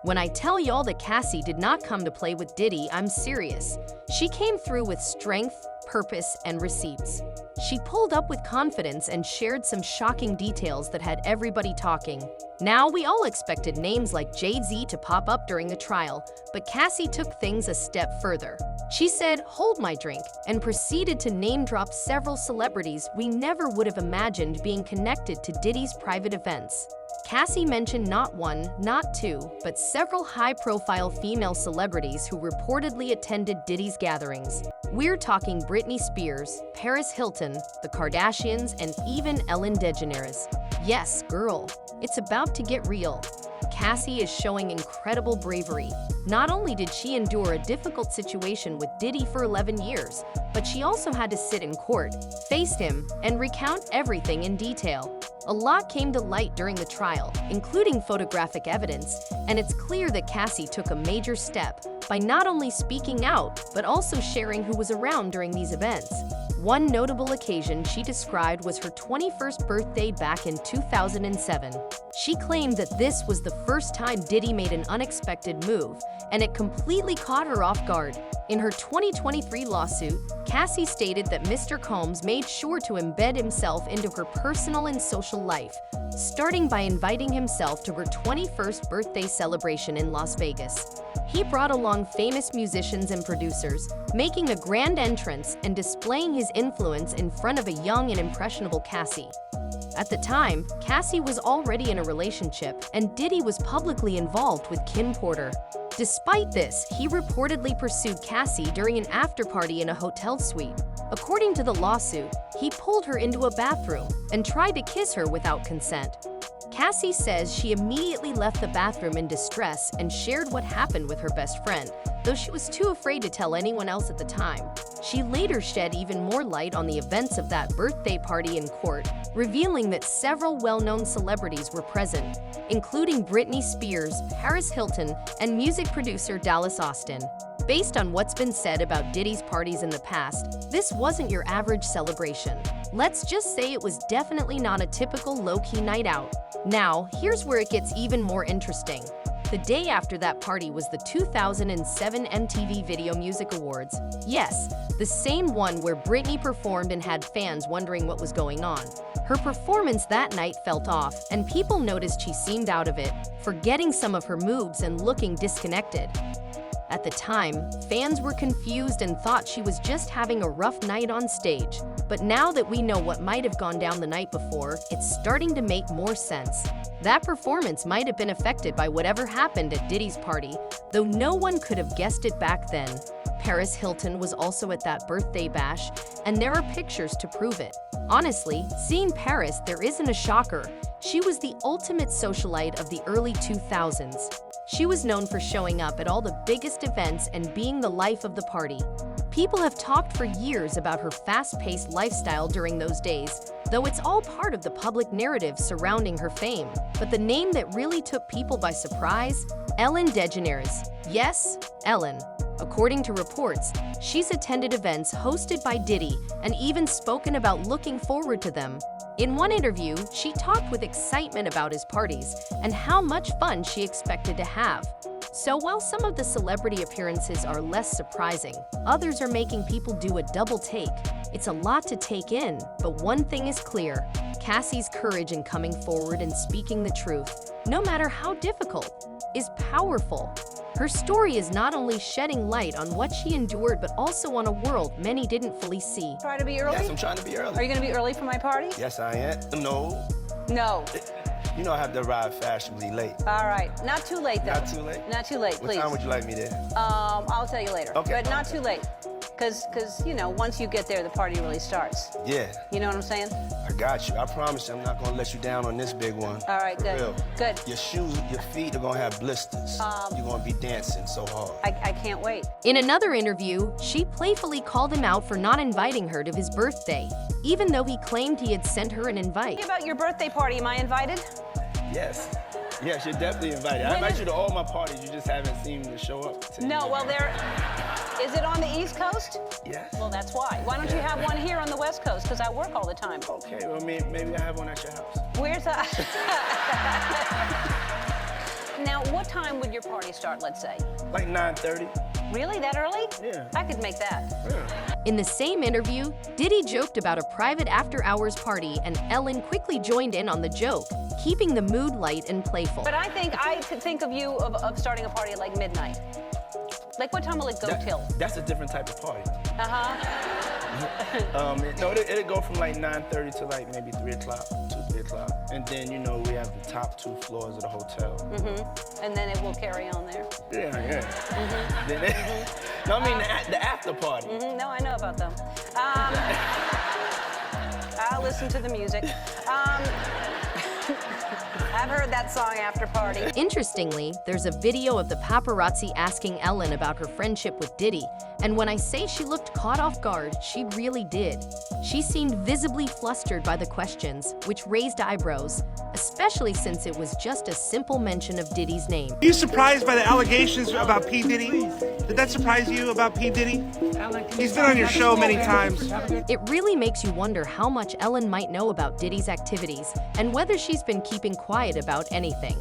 When I tell y'all that Cassie did not come to play with Diddy, I'm serious. She came through with strength, purpose, and receipts. She pulled up with confidence and shared some shocking details that had everybody talking. Now, we all expected names like Jay-Z to pop up during the trial, but Cassie took things a step further. She said, "Hold my drink," and proceeded to name-drop several celebrities we never would have imagined being connected to Diddy's private events. Cassie mentioned not one, not two, but several high-profile female celebrities who reportedly attended Diddy's gatherings. We're talking Britney Spears, Paris Hilton, the Kardashians, and even Ellen DeGeneres. Yes, girl, it's about to get real. Cassie is showing incredible bravery. Not only did she endure a difficult situation with Diddy for 11 years, but she also had to sit in court, face him, and recount everything in detail. A lot came to light during the trial, including photographic evidence, and it's clear that Cassie took a major step by not only speaking out, but also sharing who was around during these events. One notable occasion she described was her 21st birthday back in 2007. She claimed that this was the first time Diddy made an unexpected move, and it completely caught her off guard. In her 2023 lawsuit, Cassie stated that Mr. Combs made sure to embed himself into her personal and social life, starting by inviting himself to her 21st birthday celebration in Las Vegas. He brought along famous musicians and producers, making a grand entrance and displaying his influence in front of a young and impressionable Cassie. At the time, Cassie was already in a relationship, and Diddy was publicly involved with Kim Porter. Despite this, he reportedly pursued Cassie during an after-party in a hotel suite. According to the lawsuit, he pulled her into a bathroom and tried to kiss her without consent. Cassie says she immediately left the bathroom in distress and shared what happened with her best friend, though she was too afraid to tell anyone else at the time. She later shed even more light on the events of that birthday party in court, revealing that several well-known celebrities were present, including Britney Spears, Paris Hilton, and music producer Dallas Austin. Based on what's been said about Diddy's parties in the past, this wasn't your average celebration. Let's just say it was definitely not a typical low-key night out. Now, here's where it gets even more interesting. The day after that party was the 2007 MTV Video Music Awards. Yes, the same one where Britney performed and had fans wondering what was going on. Her performance that night felt off, and people noticed she seemed out of it, forgetting some of her moves and looking disconnected. At the time, fans were confused and thought she was just having a rough night on stage. But now that we know what might have gone down the night before, it's starting to make more sense. That performance might have been affected by whatever happened at Diddy's party, though no one could have guessed it back then. Paris Hilton was also at that birthday bash, and there are pictures to prove it. Honestly, seeing Paris, there isn't a shocker. She was the ultimate socialite of the early 2000s. She was known for showing up at all the biggest events and being the life of the party. People have talked for years about her fast-paced lifestyle during those days, though it's all part of the public narrative surrounding her fame. But the name that really took people by surprise? Ellen DeGeneres. Yes, Ellen. According to reports, she's attended events hosted by Diddy and even spoken about looking forward to them. In one interview, she talked with excitement about his parties and how much fun she expected to have. So while some of the celebrity appearances are less surprising, others are making people do a double take. It's a lot to take in, but one thing is clear: Cassie's courage in coming forward and speaking the truth, no matter how difficult, is powerful. Her story is not only shedding light on what she endured, but also on a world many didn't fully see. Try to be early? Yes, I'm trying to be early. Are you going to be early for my party? Yes, I am. No. No. You know I have to arrive fashionably late. All right. Not too late, though. Not too late? Not too late, please. What time would you like me there? I'll tell you later. Okay. But not too late. Because, you know, once you get there, the party really starts. Yeah. You know what I'm saying? I got you. I promise you I'm not going to let you down on this big one. All right, For good. real. Good. Your shoes, your feet are going to have blisters. You're going to be dancing so hard. I can't wait. In another interview, she playfully called him out for not inviting her to his birthday, even though he claimed he had sent her an invite. About your birthday party, am I invited? Yes. Yes, you're definitely invited. I invite you to all my parties. You just haven't seen me show up. No, well, is it on the East Coast? Yes. Well, that's why. Why don't you have one here on the West Coast? Because I work all the time. Okay, well, maybe I have one at your house. Where's that? Now, what time would your party start, let's say? Like 9:30. Really, that early? Yeah. I could make that. Yeah. In the same interview, Diddy joked about a private after-hours party, and Ellen quickly joined in on the joke, keeping the mood light and playful. But I think I could think of you of starting a party at like midnight. Like, what time will it go till? That's a different type of party. No, It'll go from like 9:30 to like maybe 3 o'clock, 3 o'clock. And then, you know, we have the top 2 floors of the hotel. and then it will carry on there. Yeah. No, I mean the after party. No, I know about them. I'll listen to the music. I've heard that song, After Party. Interestingly, there's a video of the paparazzi asking Ellen about her friendship with Diddy, and when I say she looked caught off guard, she really did. She seemed visibly flustered by the questions, which raised eyebrows, especially since it was just a simple mention of Diddy's name. Are you surprised by the allegations about P. Diddy? Did that surprise you about P. Diddy? He's been on your show many times. It really makes you wonder how much Ellen might know about Diddy's activities and whether she's been keeping quiet about anything.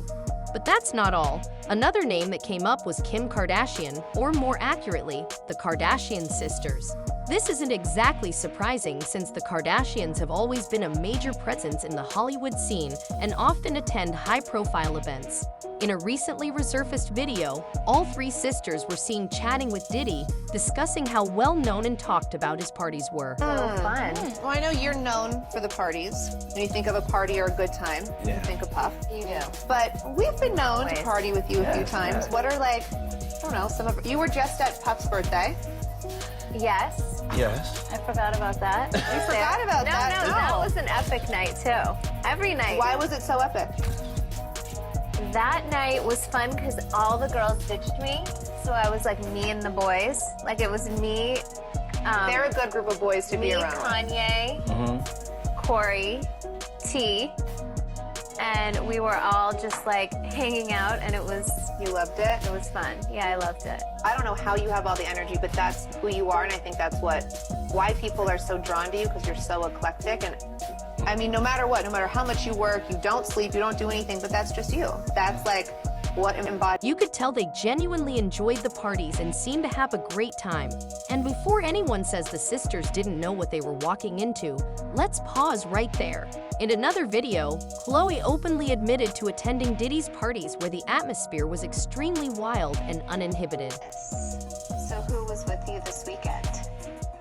But that's not all. Another name that came up was Kim Kardashian, or more accurately, the Kardashian sisters. This isn't exactly surprising since the Kardashians have always been a major presence in the Hollywood scene and often attend high-profile events. In a recently resurfaced video, all 3 sisters were seen chatting with Diddy, discussing how well-known and talked about his parties were. Fun. Well, I know you're known for the parties. When you think of a party or a good time, you think of Puff. You do. But we've been known to party with you a few times. What are like, I don't know, you were just at Puff's birthday. Yes. Yes. I forgot about that. You forgot about that? No, that was an epic night too. Every night. Why was it so epic? That night was fun because all the girls ditched me. So I was like me and the boys. Like it was me. They're a good group of boys to be around. Kanye, Corey, T, and we were all just like hanging out, and it was. You loved it? It was fun. Yeah, I loved it. I don't know how you have all the energy, but that's who you are, and I think that's why people are so drawn to you, because you're so eclectic. And I mean, no matter what, no matter how much you work, you don't sleep, you don't do anything, but that's just you. That's like what embodies. You could tell they genuinely enjoyed the parties and seemed to have a great time. And before anyone says the sisters didn't know what they were walking into, let's pause right there. In another video, Khloe openly admitted to attending Diddy's parties where the atmosphere was extremely wild and uninhibited. So who was with you this weekend?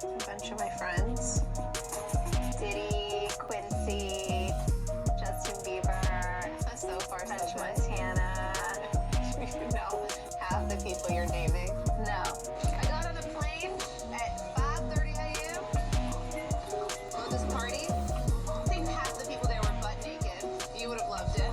A bunch of my friends. Diddy, Quincy, Justin Bieber, so far so good. Montana. You know half the people you're naming? No. I got on a plane at 5:30 a.m. on this party. I think half the people there were butt naked. You would have loved it.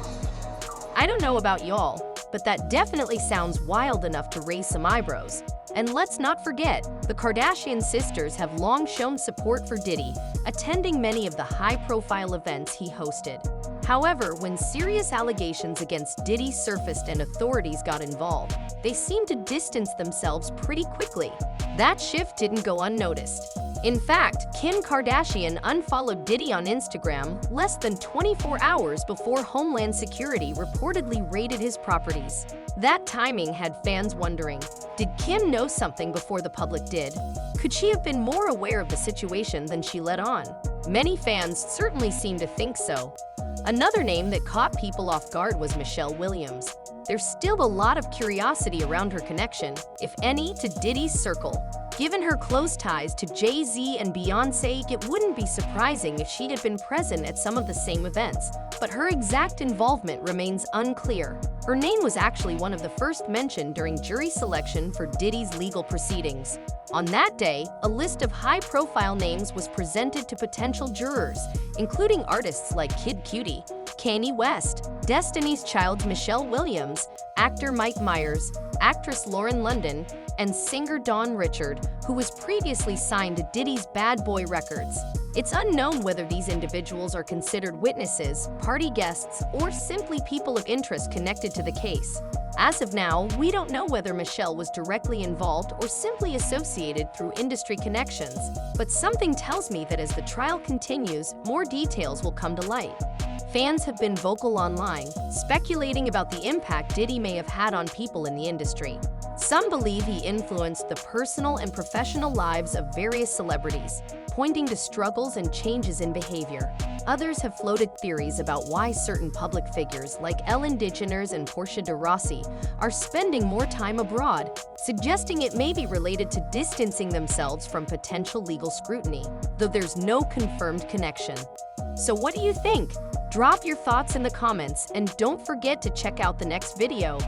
I don't know about y'all, but that definitely sounds wild enough to raise some eyebrows. And let's not forget, the Kardashian sisters have long shown support for Diddy, attending many of the high-profile events he hosted. However, when serious allegations against Diddy surfaced and authorities got involved, they seemed to distance themselves pretty quickly. That shift didn't go unnoticed. In fact, Kim Kardashian unfollowed Diddy on Instagram less than 24 hours before Homeland Security reportedly raided his properties. That timing had fans wondering, did Kim know something before the public did? Could she have been more aware of the situation than she let on? Many fans certainly seem to think so. Another name that caught people off guard was Michelle Williams. There's still a lot of curiosity around her connection, if any, to Diddy's circle. Given her close ties to Jay-Z and Beyoncé, it wouldn't be surprising if she had been present at some of the same events, but her exact involvement remains unclear. Her name was actually one of the first mentioned during jury selection for Diddy's legal proceedings. On that day, a list of high-profile names was presented to potential jurors, including artists like Kid Cudi, Kanye West, Destiny's Child Michelle Williams, actor Mike Myers, actress Lauren London, and singer Dawn Richard, who was previously signed to Diddy's Bad Boy Records. It's unknown whether these individuals are considered witnesses, party guests, or simply people of interest connected to the case. As of now, we don't know whether Michelle was directly involved or simply associated through industry connections, but something tells me that as the trial continues, more details will come to light. Fans have been vocal online, speculating about the impact Diddy may have had on people in the industry. Some believe he influenced the personal and professional lives of various celebrities, pointing to struggles and changes in behavior. Others have floated theories about why certain public figures like Ellen DeGeneres and Portia de Rossi are spending more time abroad, suggesting it may be related to distancing themselves from potential legal scrutiny, though there's no confirmed connection. So what do you think? Drop your thoughts in the comments and don't forget to check out the next video.